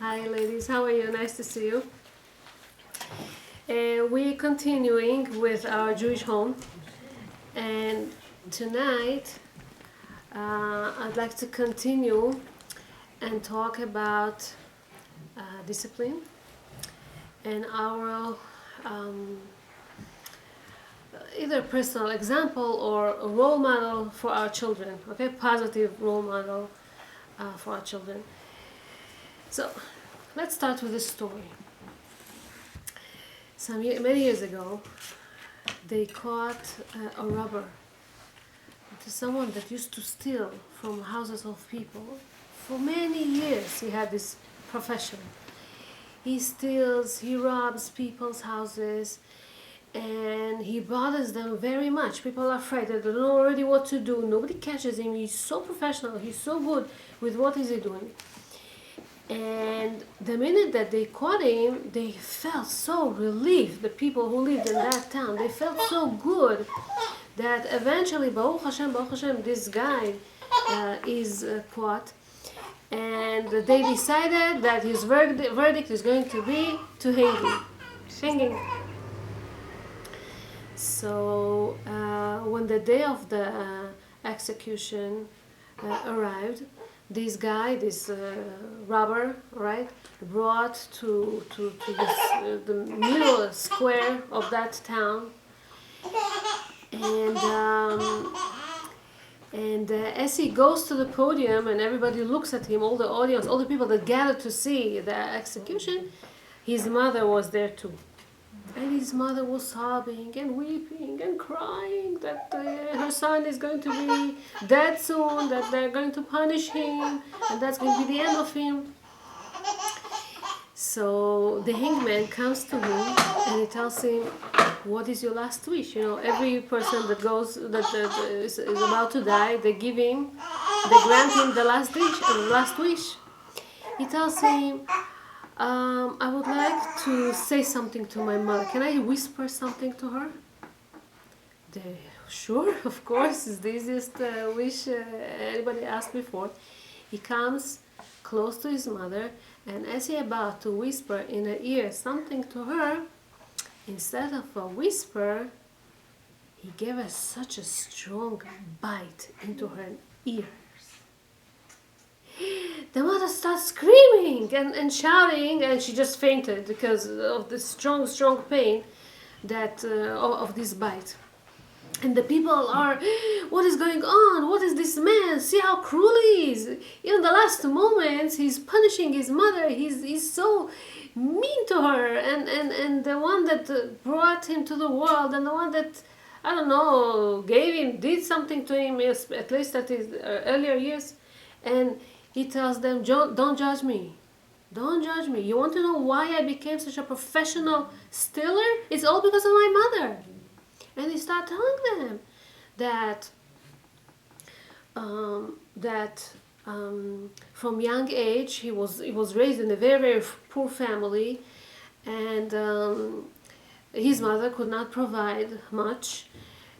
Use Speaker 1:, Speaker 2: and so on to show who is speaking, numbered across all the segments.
Speaker 1: Hi ladies, how are you? Nice to see you. We're continuing with our Jewish home, and tonight I'd like to continue and talk about discipline and our either personal example or a role model for our children, okay? Positive role model for our children. So let's start with a story. Many years ago, they caught a robber. It is someone that used to steal from houses of people. For many years, he had this profession. He steals, he robs people's houses, and he bothers them very much. People are afraid. They don't know already what to do. Nobody catches him. He's so professional. He's so good with what is he doing. And the minute that they caught him, they felt so relieved. The people who lived in that town, they felt so good that eventually, Baruch Hashem, this guy is caught. And they decided that his verdict is going to be to hanging. So when the day of the execution arrived, this guy, this robber, right, brought to this, the middle square of that town, and as he goes to the podium and everybody looks at him, all the audience, all the people that gathered to see the execution, his mother was there too. And his mother was sobbing and weeping and crying that her son is going to be dead soon, that they're going to punish him, and that's going to be the end of him. So the hangman comes to him and he tells him, "What is your last wish?" You know, every person that is about to die, they grant him the last wish. He tells him, I would like to say something to my mother. Can I whisper something to her? Sure, of course. It's the easiest wish anybody asked before. He comes close to his mother, and as he about to whisper in her ear something to her, instead of a whisper, he gave her such a strong bite into her ear. The mother starts screaming and shouting, and she just fainted because of the strong pain that of this bite. And the people are, "What is going on? What is this man? See how cruel he is. In the last moments, he's punishing his mother. He's so mean to her. And the one that brought him to the world, and the one that, I don't know, did something to him, at least at his earlier years." And he tells them, "Don't judge me. Don't judge me. You want to know why I became such a professional stealer? It's all because of my mother." And he started telling them that from young age he was raised in a very poor family, and his mother could not provide much.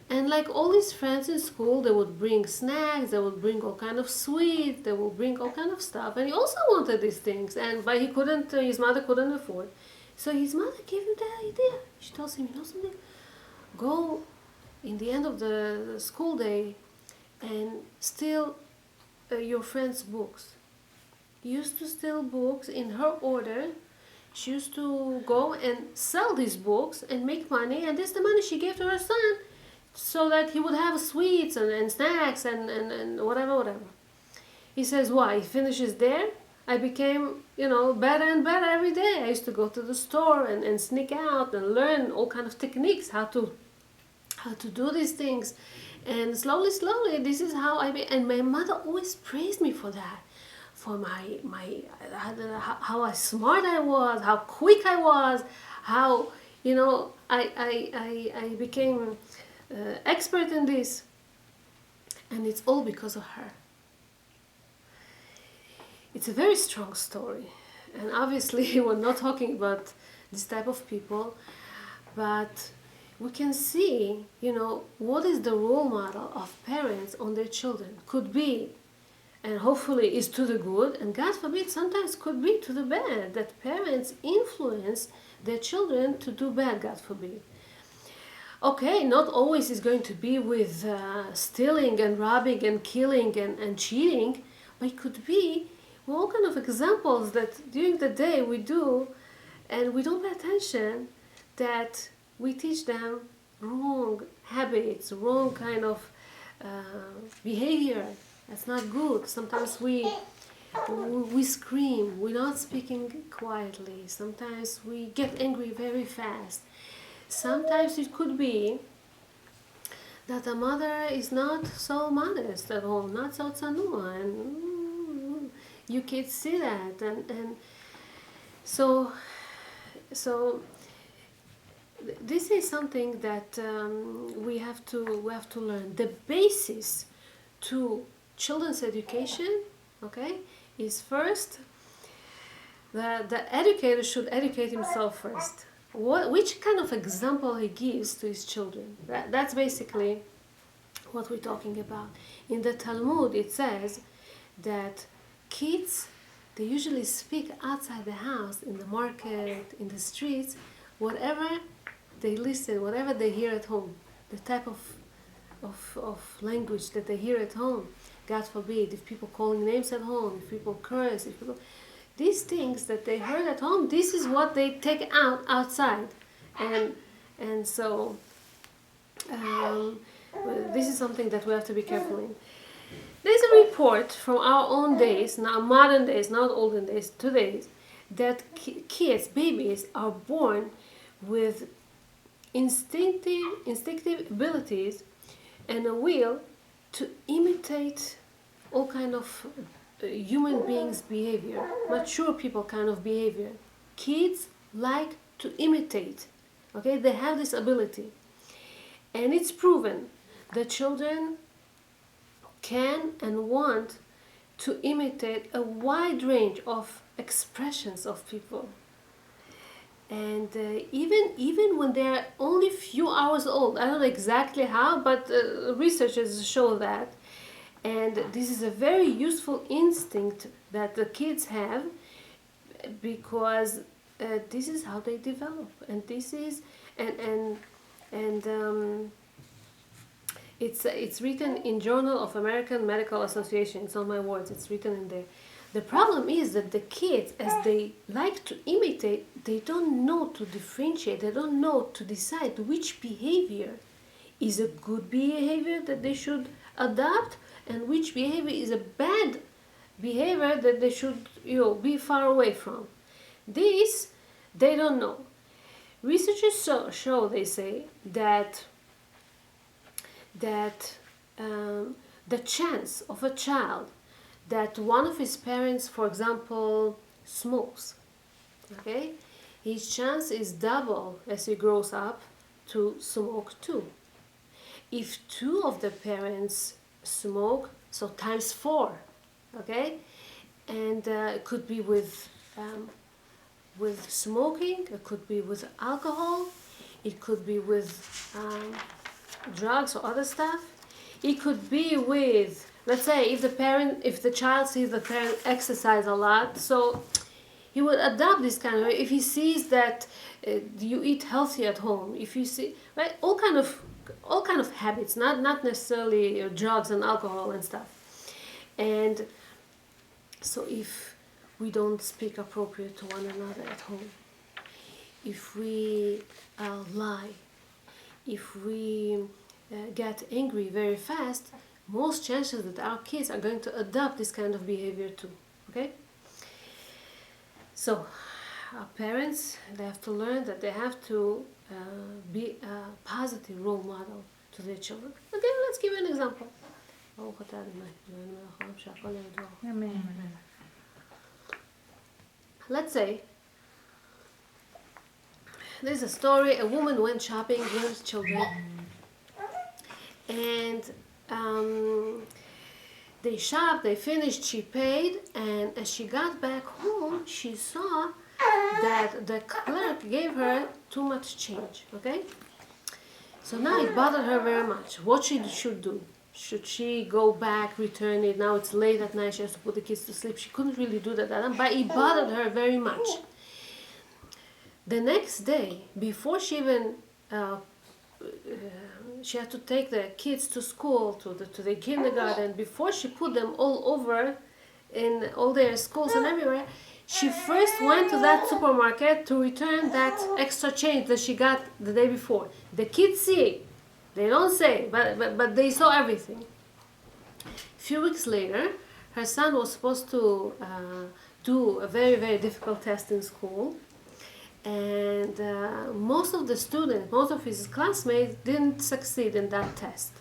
Speaker 1: And like all his friends in school, they would bring snacks, they would bring all kind of sweets, they would bring all kind of stuff. And he also wanted these things, but his mother couldn't afford. So his mother gave him the idea. She tells him, "You know something? Go in the end of the school day and steal your friend's books." He used to steal books in her order. She used to go and sell these books and make money, and this is the money she gave to her son, so that he would have sweets and snacks and whatever. He says, "Why? He finishes there. I became, better and better every day. I used to go to the store and sneak out and learn all kind of techniques, how to do these things. And slowly, this is how and my mother always praised me for that, for how smart I was, how quick I was, how, I became expert in this. And it's all because of her." It's a very strong story, and obviously we're not talking about this type of people, but we can see, what is the role model of parents on their children. Could be and hopefully is to the good, and God forbid sometimes could be to the bad, that parents influence their children to do bad, God forbid. Okay, not always is going to be with stealing and robbing and killing and cheating, but it could be all kind of examples that during the day we do, and we don't pay attention, that we teach them wrong habits, wrong kind of behavior. That's not good. Sometimes we scream, we're not speaking quietly. Sometimes we get angry very fast. Sometimes it could be that the mother is not so modest at home, not so tzanua, and you kids see that, and so this is something that we have to learn. The basis to children's education, okay, is first the educator should educate himself first. Which kind of example he gives to his children. That's basically what we're talking about. In the Talmud it says that kids, they usually speak outside the house, in the market, in the streets, whatever they listen, whatever they hear at home, the type of language that they hear at home. God forbid, if people calling names at home, if people curse, if people... These things that they heard at home, this is what they take outside, and so this is something that we have to be careful in. There's a report from our own days, now modern days, not olden days, today's, that kids, babies, are born with instinctive abilities and a will to imitate all kind of human beings' behavior, mature people kind of behavior. Kids like to imitate, okay? They have this ability. And it's proven that children can and want to imitate a wide range of expressions of people. And even when they're only a few hours old, I don't know exactly how, but researchers show that. And this is a very useful instinct that the kids have, because this is how they develop, and this is it's written in Journal of American Medical Association. It's not my words. It's written in there. The problem is that the kids, as they like to imitate, they don't know to differentiate. They don't know to decide which behavior is a good behavior that they should adopt, and which behavior is a bad behavior that they should, be far away from. This, they don't know. Researchers show, they say, that the chance of a child that one of his parents, for example, smokes, okay, his chance is double as he grows up to smoke too. If two of the parents smoke, so times 4, okay, and it could be with smoking, it could be with alcohol, it could be with drugs or other stuff, it could be with, let's say, if the child sees the parent exercise a lot, so he would adopt this kind of, if he sees that you eat healthy at home, if you see, right, all kind of habits, not necessarily drugs and alcohol and stuff. And so if we don't speak appropriate to one another at home, if we lie, if we get angry very fast, most chances that our kids are going to adopt this kind of behavior too. Okay? So our parents, they have to learn that they have to be a positive role model to their children. Okay, let's give an example. Let's say there's a story, a woman went shopping with children, and they shopped, they finished, she paid, and as she got back home, she saw that the clerk gave her too much change, okay? So now it bothered her very much. What she should do? Should she go back, return it? Now it's late at night, she has to put the kids to sleep. She couldn't really do that, but it bothered her very much. The next day, before she even she had to take the kids to school, to the kindergarten, before she put them all over in all their schools and everywhere, she first went to that supermarket to return that extra change that she got the day before. The kids see it. They don't say, but they saw everything. A few weeks later, her son was supposed to do a very, very difficult test in school. And most of the students, most of his classmates didn't succeed in that test.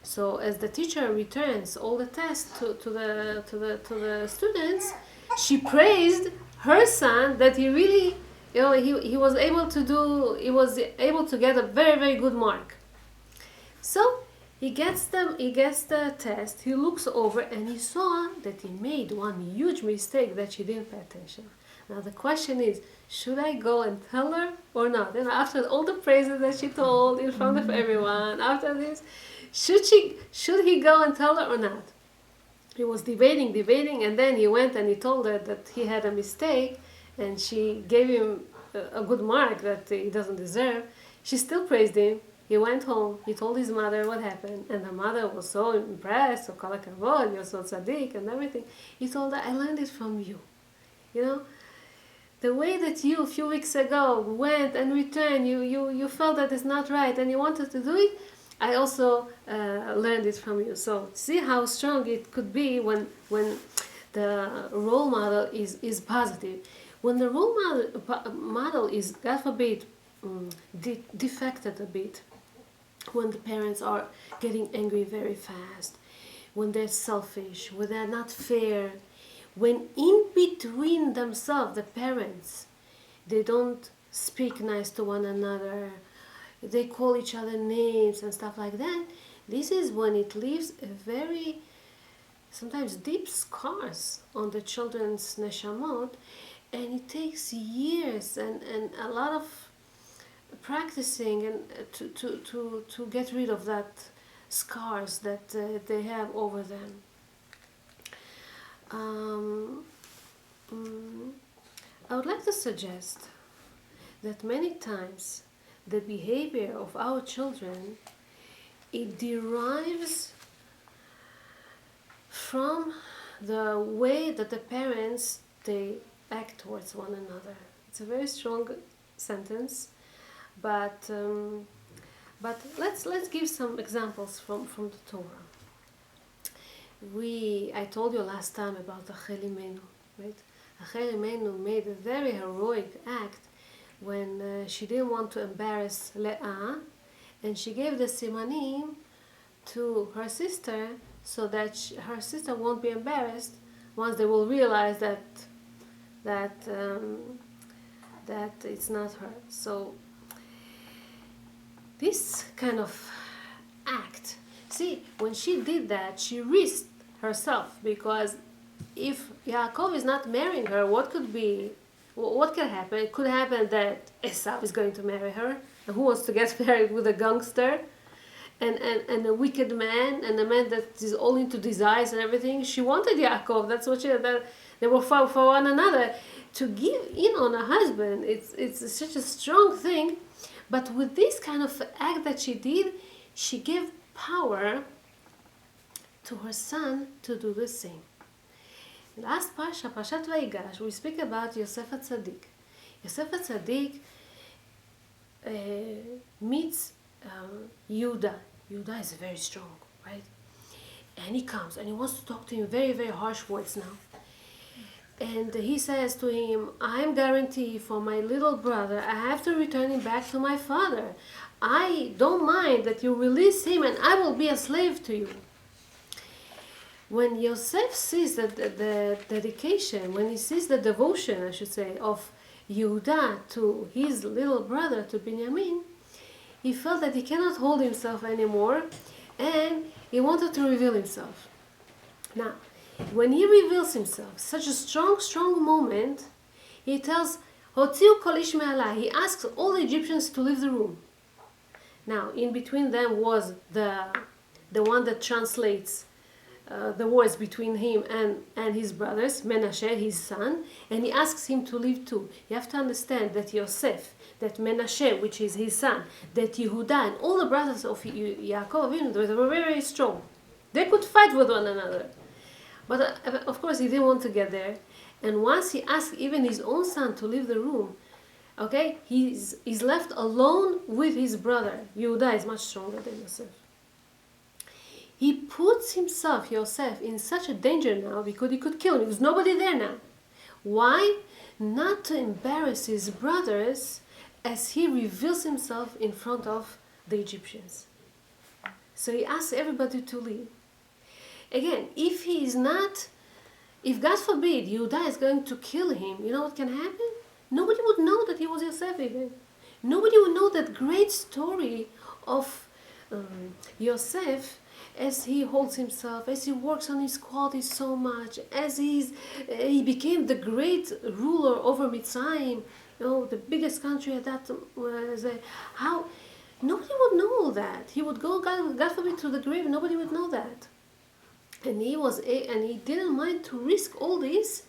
Speaker 1: So as the teacher returns all the tests to the students, she praised her son that he really, he was able to get a very, very good mark. So he gets the test, he looks over and he saw that he made one huge mistake that she didn't pay attention. Now the question is, should I go and tell her or not? And after all the praises that she told in front of everyone, after this, should he go and tell her or not? He was debating, and then he went and he told her that he had a mistake, and she gave him a good mark that he doesn't deserve. She still praised him. He went home, he told his mother what happened, and the mother was so impressed, so kol hakavod, you're so tzaddik and everything. He told her, I learned it from you. The way that you a few weeks ago went and returned, you felt that it's not right and you wanted to do it, I also learned it from you. So see how strong it could be when the role model is positive. When the role model is, God forbid, defected a bit, when the parents are getting angry very fast, when they're selfish, when they're not fair, when in between themselves, the parents, they don't speak nice to one another, they call each other names and stuff like that, this is when it leaves a very, sometimes deep scars on the children's neshamot, and it takes years and a lot of practicing and to get rid of that scars that they have over them. I would like to suggest that many times the behavior of our children, it derives from the way that the parents, they act towards one another. It's a very strong sentence, but let's give some examples from the Torah. I told you last time about Rachel Imenu, right? Rachel Imenu made a very heroic act when she didn't want to embarrass Leah, and she gave the simanim to her sister so that her sister won't be embarrassed once they will realize that it's not her. So this kind of act, see, when she did that, she risked herself, because if Yaakov is not marrying her, what could happen? It could happen that Esau is going to marry her, and who wants to get married with a gangster and a wicked man, and a man that is all into desires and everything. She wanted Yaakov. That's what they were for one another. To give in on a husband, it's such a strong thing. But with this kind of act that she did, she gave power to her son to do the same. Last Parsha, Parshat Vayigash, we speak about Yosef HaTzadik. Yosef HaTzadik meets Yehuda. Yehuda is very strong, right? And he comes and he wants to talk to him very, very harsh words now. And he says to him, I'm guaranteed for my little brother, I have to return him back to my father. I don't mind that you release him and I will be a slave to you. When Yosef sees the dedication, when he sees the devotion, I should say, of Yehuda to his little brother, to Binyamin, he felt that he cannot hold himself anymore, and he wanted to reveal himself. Now, when he reveals himself, such a strong moment, he tells, Hotziu kol ish me'alai. He asks all the Egyptians to leave the room. Now, in between them was the the one that translates the words between him and his brothers, Menashe, his son, and he asks him to leave too. You have to understand that Yosef, that Menashe, which is his son, that Yehuda, and all the brothers of Yaakov Avinu, they were very, very strong. They could fight with one another. But of course, he didn't want to get there. And once he asked even his own son to leave the room, okay, he's left alone with his brother. Yehuda is much stronger than Yosef. He puts himself, Yosef, in such a danger now because he could kill him. There's nobody there now. Why? Not to embarrass his brothers as he reveals himself in front of the Egyptians. So he asks everybody to leave. Again, if God forbid, Yehuda is going to kill him, you know what can happen? Nobody would know that he was Yosef even. Nobody would know that great story of Yosef as he holds himself, as he works on his qualities so much, as he became the great ruler over Mitzrayim, you know, the biggest country at that how nobody would know all that. He would go, God forbid, to the grave, nobody would know that. And he didn't mind to risk all this,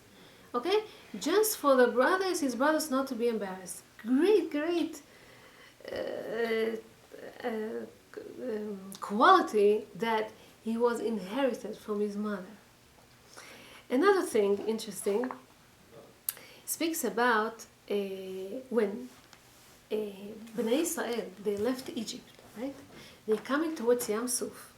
Speaker 1: okay, just for the brothers, his brothers not to be embarrassed. Great quality that he was inherited from his mother. Another thing interesting speaks about when Bnei Israel, they left Egypt, right? They're coming towards Yam Suf,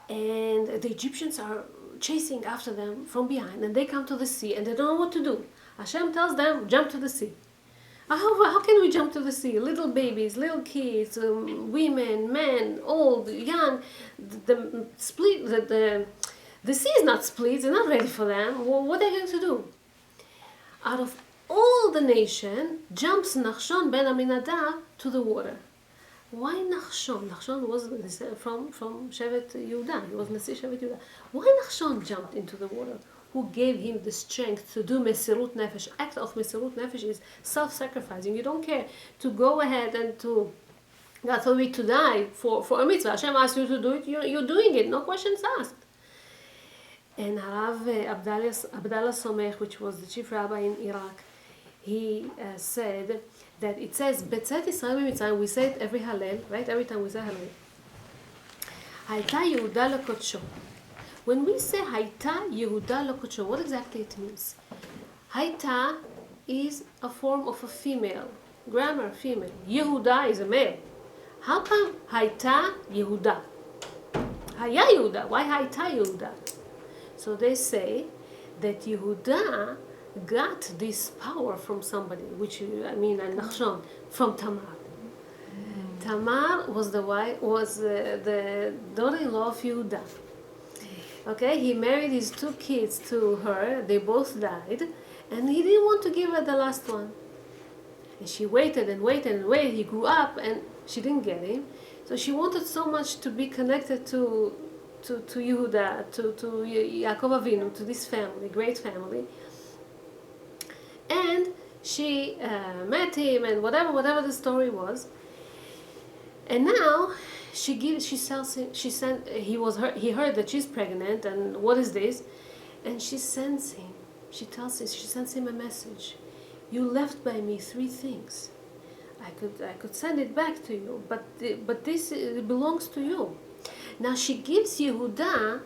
Speaker 1: and the Egyptians are chasing after them from behind, and they come to the sea, and they don't know what to do. Hashem tells them, jump to the sea. How can we jump to the sea? Little babies, little kids, women, men, old, young. The sea is not split. They're not ready for them. Well, what are they going to do? Out of all the nation, jumps Nachshon ben Aminadab to the water. Why Nachshon? Nachshon was from Shevet Yehuda. He was Nasi Shevet Yehuda. Why Nachshon jumped into the water? Who gave him the strength to do Mesirut Nefesh? Act of Mesirut Nefesh is self-sacrificing. You don't care to go ahead and to, God forbid, to die for a mitzvah. Hashem asked you to do it, you're doing it, no questions asked. And Harav Abdallah Somech, which was the chief rabbi in Iraq, he said that it says, Betzet Yisrael Mitzrayim, we say it every Hallel, right? Every time we say Hallel. Hayta Yehuda Lekodsho. When we say Hayta Yehuda Lekodsho, what exactly it means? Hayta is a form of a female, grammar female. Yehuda is a male. How come Hayta Yehuda? Haya Yehuda. Why Hayta Yehuda? So they say that Yehuda got this power from somebody, which Nachshon, from Tamar. Tamar was the daughter-in-law of Yehuda. Okay, he married his two kids to her. They both died, and he didn't want to give her the last one. And she waited and waited and waited. He grew up, and she didn't get him. So she wanted so much to be connected to Yehuda, to Yaakov Avinu, to this family, great family. And she met him, and whatever the story was. And now he heard that she's pregnant, and what is this? And she sends him a message. You left by me 3 things. I could send it back to you, but this belongs to you. Now she gives Yehuda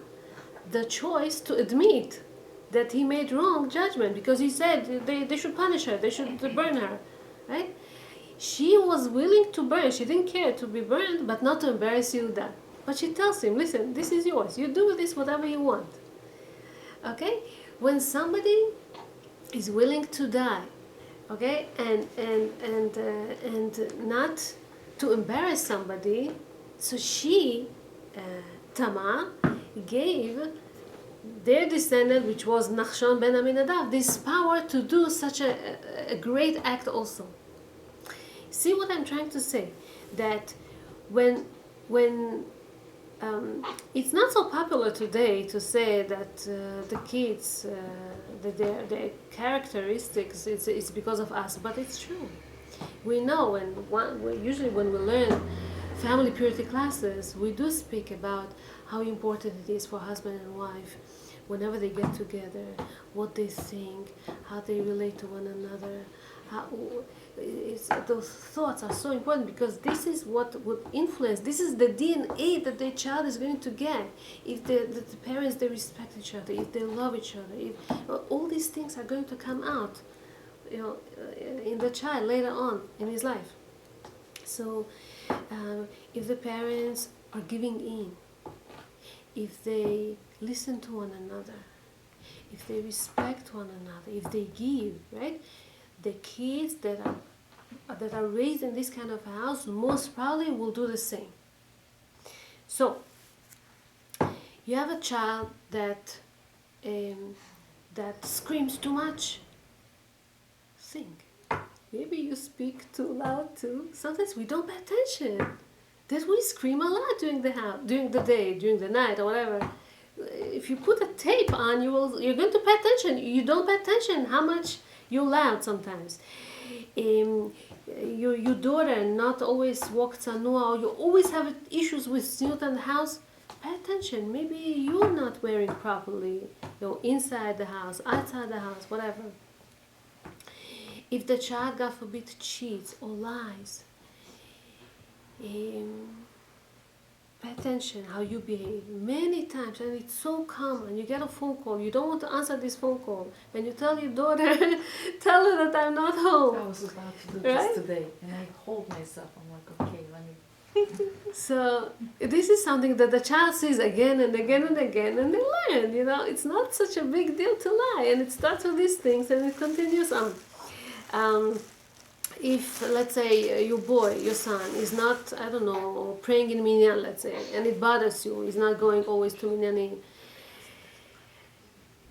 Speaker 1: the choice to admit that he made wrong judgment, because he said they should punish her, they should burn her, right? She was willing to burn. She didn't care to be burned, but not to embarrass Yehuda. But she tells him, listen, this is yours. You do with this whatever you want. Okay? When somebody is willing to die, okay, and not to embarrass somebody, so she, Tamar, gave their descendant, which was Nachshon ben Aminadab, this power to do such a great act also. See what I'm trying to say? That when it's not so popular today to say that the kids, that their characteristics, it's because of us, but it's true. We know, and usually when we learn family purity classes, we do speak about how important it is for husband and wife whenever they get together, what they think, how they relate to one another. How, those thoughts are so important because this is what would influence. This is the DNA that the child is going to get. If the parents, they respect each other, if they love each other, if all these things are going to come out, in the child later on in his life. So, if the parents are giving in, if they listen to one another, if they respect one another, if they give, right? The kids that are raised in this kind of house most probably will do the same. So, you have a child that screams too much. Think. Maybe you speak too loud too. Sometimes we don't pay attention. That we scream a lot during the day, during the night, or whatever. If you put a tape on, you're going to pay attention. You don't pay attention how much you're loud sometimes. Your daughter not always walk tzanua, or you always have issues with tzniut in the house. Pay attention. Maybe you're not wearing properly, inside the house, outside the house, whatever. If the child, God forbid, cheats or lies, pay attention how you behave. Many times, and it's so common, you get a phone call, you don't want to answer this phone call, and you tell your daughter, tell her that I'm not home.
Speaker 2: I was about to do this today, and I hold myself. I'm like, okay, let me.
Speaker 1: So this is something that the child sees again and again and again, and they learn. It's not such a big deal to lie, and it starts with these things, and it continues on. If, let's say, your boy, your son, is not, I don't know, praying in minyan, let's say, and it bothers you, he's not going always to minyanim.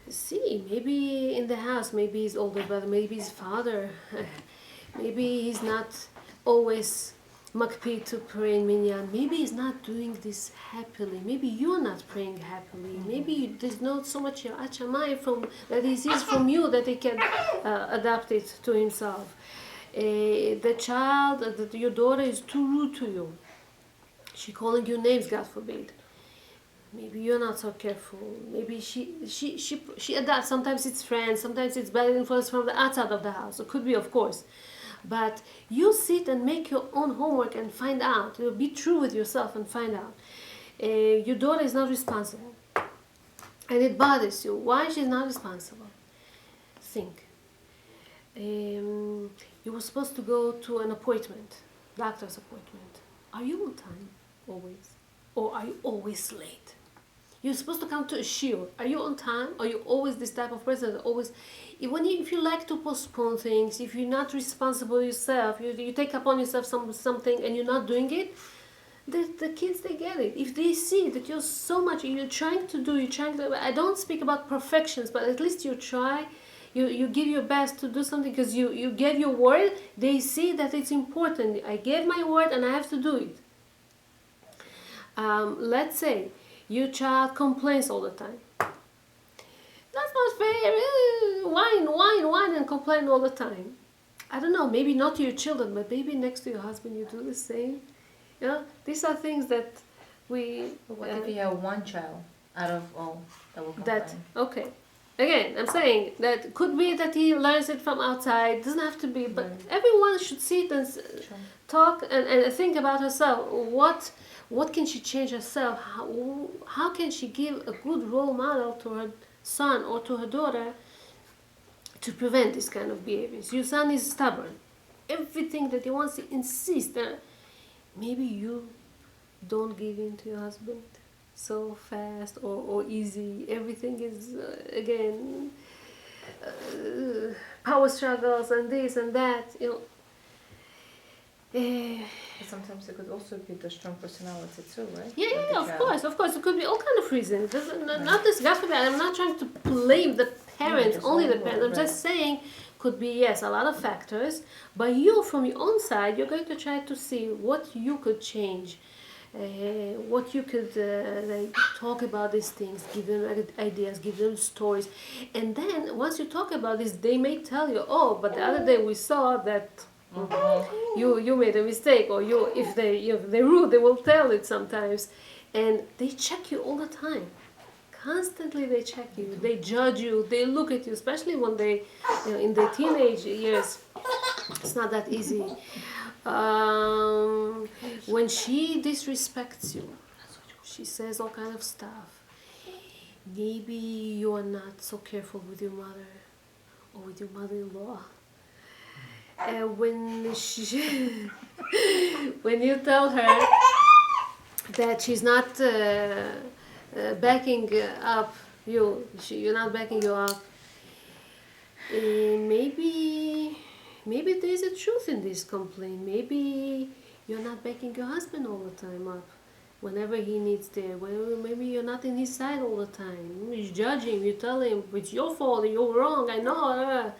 Speaker 1: See, maybe in the house, maybe his older brother, maybe his father, maybe he's not always makpid to pray in minyan. Maybe he's not doing this happily. Maybe you're not praying happily. Maybe there's not so much achamai from that he sees from you that he can adapt it to himself. The child, your daughter is too rude to you. She calling you names, God forbid. Maybe you're not so careful. Maybe she adapts. Sometimes it's friends. Sometimes it's bad influence from the outside of the house. It could be, of course. But you sit and make your own homework and find out. Be true with yourself and find out. Your daughter is not responsible. And it bothers you. Why she's not responsible? Think. You were supposed to go to an appointment, doctor's appointment. Are you on time always? Or are you always late? You're supposed to come to a shiur. Are you on time? Are you always this type of person that always... If you like to postpone things, if you're not responsible yourself, you take upon yourself something and you're not doing it, the kids, they get it. If they see that you're trying to... I don't speak about perfections, but at least you try... You give your best to do something because you gave your word. They see that it's important. I gave my word and I have to do it. Let's say your child complains all the time. That's not fair. Whine and complain all the time. I don't know, maybe not to your children, but maybe next to your husband you do the same. These are things that we...
Speaker 2: What if you have one child out of all that will complain?
Speaker 1: Okay. Again, I'm saying that could be that he learns it from outside. It doesn't have to be, but everyone should sit and talk and think about herself. What can she change herself? How can she give a good role model to her son or to her daughter to prevent this kind of behaviors? Your son is stubborn. Everything that he wants, he insists that maybe you don't give in to your husband so fast or easy. Everything is again power struggles and this and that.
Speaker 2: Sometimes it could also be the strong personality too, right?
Speaker 1: Yeah, of course. It could be all kind of reasons. Not this. God forbid. I'm not trying to blame the parents, only the parents. I'm just saying, could be yes, a lot of factors. But you, from your own side, you're going to try to see what you could change. What you could talk about these things, give them ideas, give them stories, and then once you talk about this, they may tell you, oh, but the other day we saw that You made a mistake, or if they're rude, they will tell it sometimes, and they check you all the time. Constantly they check you, they judge you, they look at you, especially when they, in their teenage years. It's not that easy. When she disrespects you, she says all kind of stuff. Maybe you are not so careful with your mother or with your mother-in-law. When when you tell her that she's not backing up you're not backing you up. Maybe there is a truth in this complaint. Maybe you're not backing your husband all the time up whenever he needs there. Well, maybe you're not in his side all the time. He's judging. You tell him it's your fault. You're wrong. I know.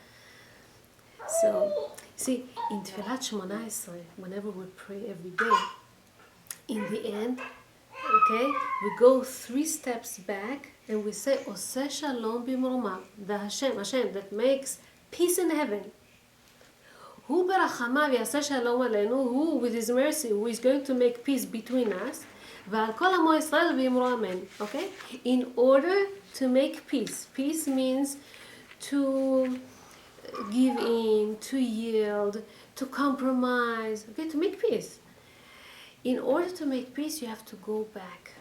Speaker 1: So, see, in Tfilat Shmona Esrei, whenever we pray every day, in the end, okay, we go 3 steps back and we say, Oseh Shalom b'mromav, the Hashem that makes peace in heaven. Hu berachamav yaseh shalom aleinu, who with his mercy, who is going to make peace between us, v'al kol amo Yisrael v'yimru amen. Okay? In order to make peace. Peace means to give in, to yield, to compromise, okay, to make peace. In order to make peace, you have to go back.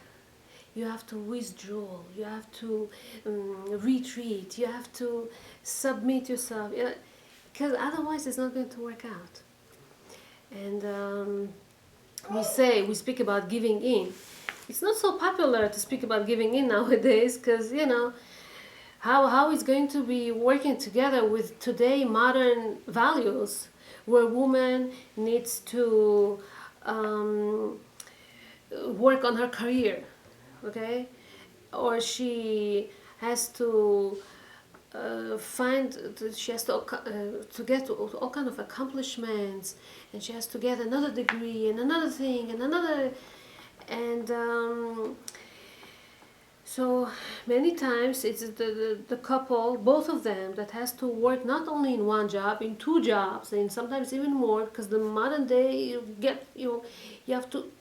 Speaker 1: You have to withdraw. You have to retreat. You have to submit yourself. Because otherwise it's not going to work out. And we speak about giving in. It's not so popular to speak about giving in nowadays because, how it's going to be working together with today modern values where woman needs to work on her career, okay? Or she has to she has to get all kind of accomplishments, and she has to get another degree and another thing and another, and so many times it's the couple, both of them, that has to work not only in one job, in 2 jobs, and sometimes even more, because the modern day you have to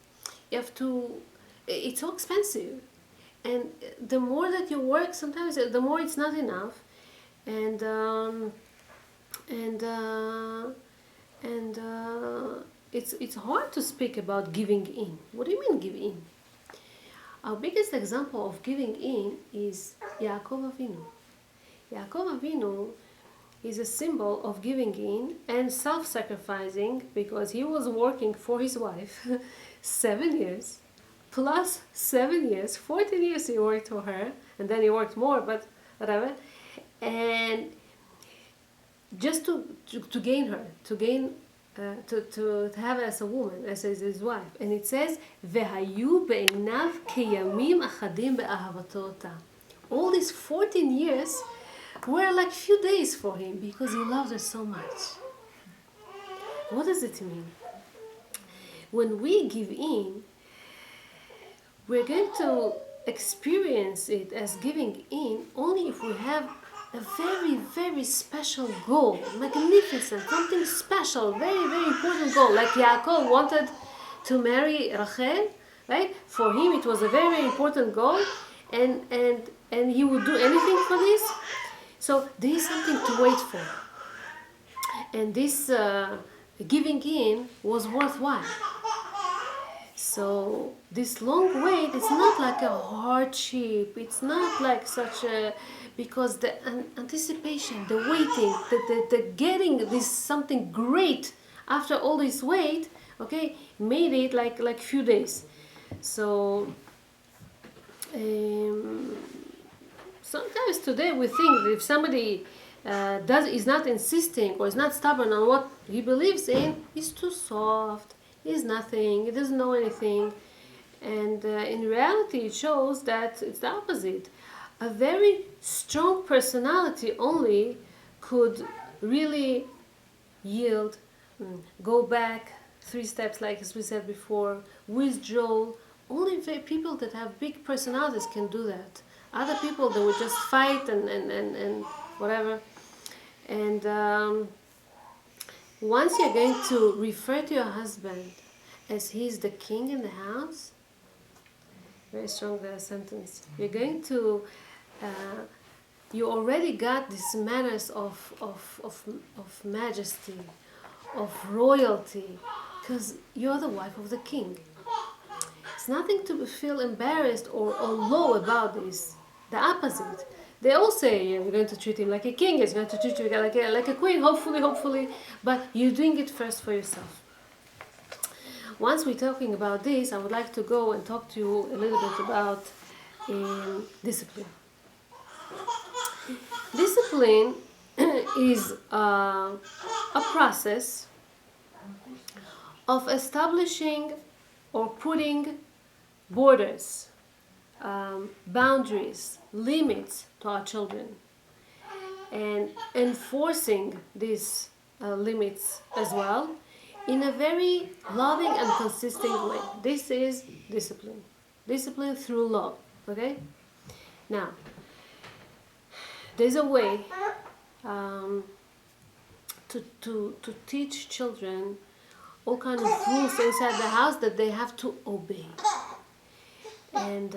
Speaker 1: it's so expensive, and the more that you work, sometimes the more it's not enough. And it's hard to speak about giving in. What do you mean give in? Our biggest example of giving in is Yaakov Avinu. Yaakov Avinu is a symbol of giving in and self-sacrificing, because he was working for his wife 7 years, plus 7 years, 14 years he worked for her, and then he worked more, but whatever. And just to gain her, to have her as a woman, as his wife. And it says, "Vehayu be'einav keyamim achadim be'ahavato ota." All these 14 years were like few days for him, because he loved her so much. What does it mean? When we give in, we're going to experience it as giving in only if we have a very, very special goal, magnificent, something special, very, very important goal. Like Yaakov wanted to marry Rachel, right? For him it was a very, very important goal, and he would do anything for this. So there is something to wait for. And this giving in was worthwhile. So this long wait, it's not like a hardship, it's not like such a, because the anticipation, the waiting, the getting this something great after all this wait, okay, made it like few days. So sometimes today we think that if somebody is not insisting or is not stubborn on what he believes in, he's too soft, he's nothing, he doesn't know anything. And in reality it shows that it's the opposite. A very strong personality only could really yield, go back 3 steps, like as we said before, withdraw. Only people that have big personalities can do that. Other people, they would just fight and whatever. And once you're going to refer to your husband as he's the king in the house, very strong sentence. You're going to, you already got these manners of majesty, of royalty, because you're the wife of the king. It's nothing to feel embarrassed or low about this. The opposite. They all say you're going to treat him like a king, he's going to treat you like a queen, hopefully, but you're doing it first for yourself. Once we're talking about this, I would like to go and talk to you a little bit about discipline. Discipline is a process of establishing or putting borders, boundaries, limits to our children, and enforcing these limits as well in a very loving and consistent way. This is discipline. Discipline through love. Okay? Now, there's a way to teach children all kind of rules inside the house that they have to obey. And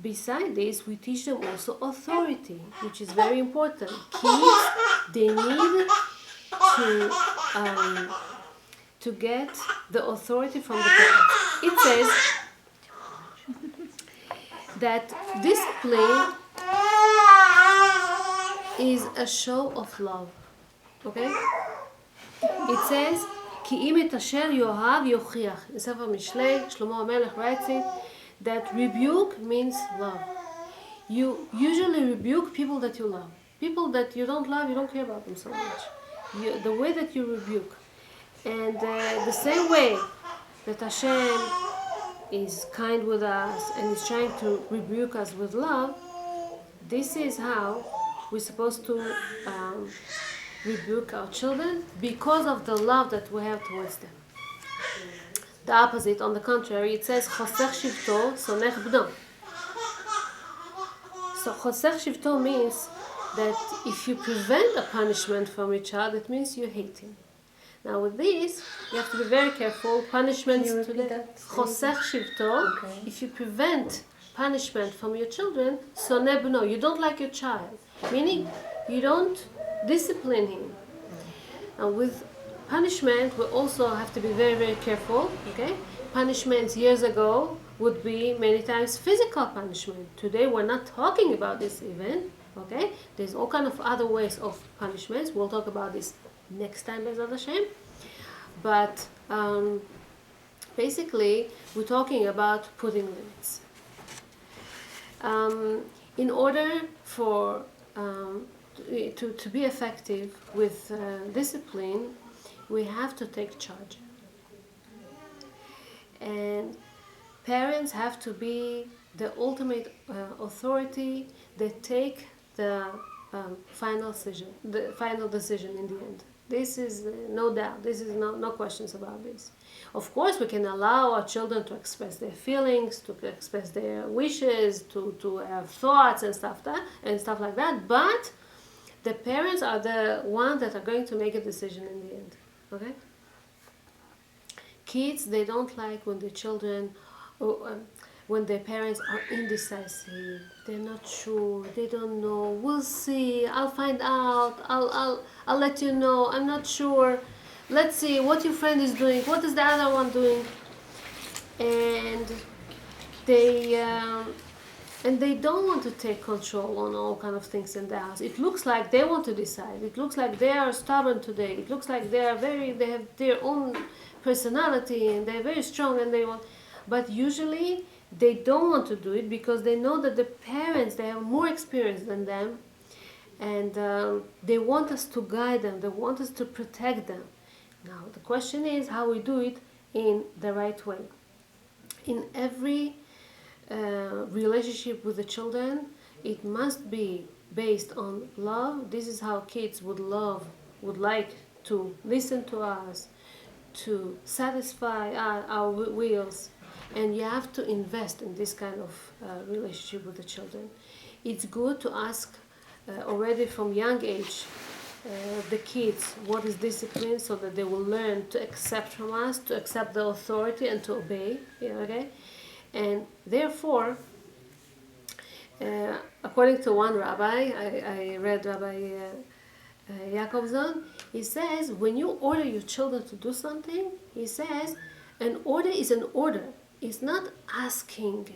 Speaker 1: beside this, we teach them also authority, which is very important. Kids, they need to get the authority from the parents. It says that discipline is a show of love. Okay? It says, כי אם את אשר יאהב יוכיח. In ספר משלי, שלמה המלך writes it, that rebuke means love. You usually rebuke people that you love. People that you don't love, you don't care about them so much. The way that you rebuke. And the same way that Hashem is kind with us and is trying to rebuke us with love, this is how we're supposed to rebuke our children, because of the love that we have towards them. The opposite, on the contrary, it says חוסך שבטו שונא בנו. So חוסך שבטו means that if you prevent a punishment from a child, it means you hate him. Now with this, you have to be very careful. Punishments today. חוסך שבטו, if you prevent punishment from your children, שונא בנו, you don't like your child. Meaning, you don't discipline him. And with punishment, we also have to be very, very careful. Okay? Punishments years ago would be many times physical punishment. Today, we're not talking about this even. Okay? There's all kind of other ways of punishments. We'll talk about this next time, B'ezrat Hashem. But basically, we're talking about putting limits. In order for to be effective with discipline, we have to take charge. And parents have to be the ultimate authority that take the final decision in the end. This is no doubt. This is no questions about this. Of course, we can allow our children to express their feelings, to express their wishes, to have thoughts and stuff like that. But the parents are the ones that are going to make a decision in the end. Okay? Kids, they don't like when their children, when their parents are indecisive. They're not sure. They don't know. We'll see. I'll find out. I'll let you know. I'm not sure. Let's see what your friend is doing. What is the other one doing? And they don't want to take control on all kind of things in the house. It looks like they want to decide. It looks like they are stubborn today. It looks like they have their own personality and they're very strong and they want. But usually they don't want to do it because they know that the parents, they have more experience than them, and they want us to guide them. They want us to protect them. Now the question is how we do it in the right way. In every relationship with the children, it must be based on love. This is how kids would like to listen to us, to satisfy our wills, and you have to invest in this kind of relationship with the children. It's good to ask already from young age the kids what is discipline, so that they will learn to accept from us, to accept the authority and to obey. Okay, and therefore, according to one rabbi, I read Rabbi Yaakovzon, he says when you order your children to do something, he says an order is an order. It's not asking,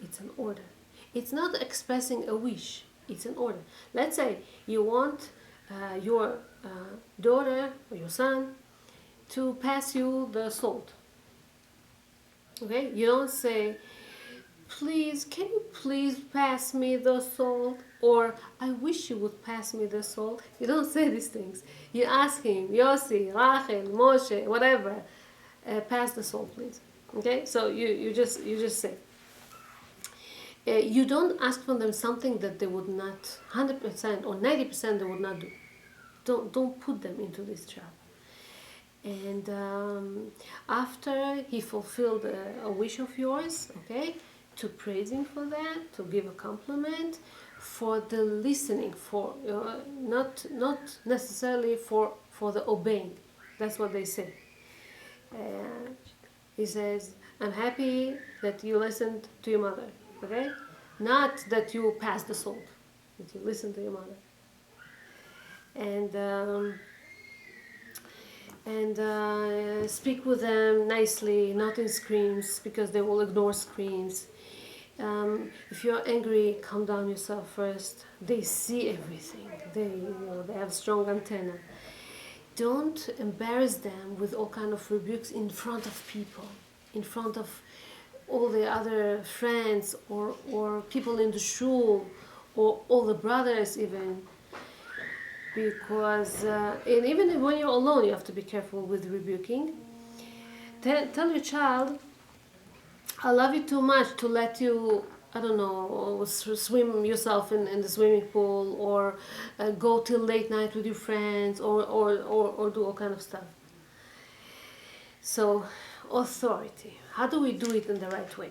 Speaker 1: it's an order. It's not expressing a wish, it's an order. Let's say you want your daughter or your son to pass you the salt. Okay, you don't say, please, can you please pass me the salt? Or I wish you would pass me the salt. You don't say these things. You ask him, Yossi, Rachel, Moshe, whatever, pass the salt, please. Okay, so you just say. You don't ask from them something that they would not 100% or 90% they would not do. Don't put them into this trap. And after he fulfilled a wish of yours, okay, to praise him for that, to give a compliment, for the listening, for not necessarily for the obeying. That's what they say. He says, I'm happy that you listened to your mother, okay? Not that you passed the salt, that you listened to your mother. And speak with them nicely, not in screams, because they will ignore screams. If you're angry, calm down yourself first. They see everything. They have strong antenna. Don't embarrass them with all kind of rebukes in front of people, in front of all the other friends or people in the shul, or all the brothers even. Because and even when you're alone, you have to be careful with rebuking. Tell your child, I love you too much to let you, I don't know, swim yourself in the swimming pool, or go till late night with your friends, or do all kind of stuff. So, authority. How do we do it in the right way?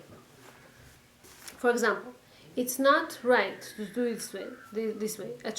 Speaker 1: For example, it's not right to do it this way. A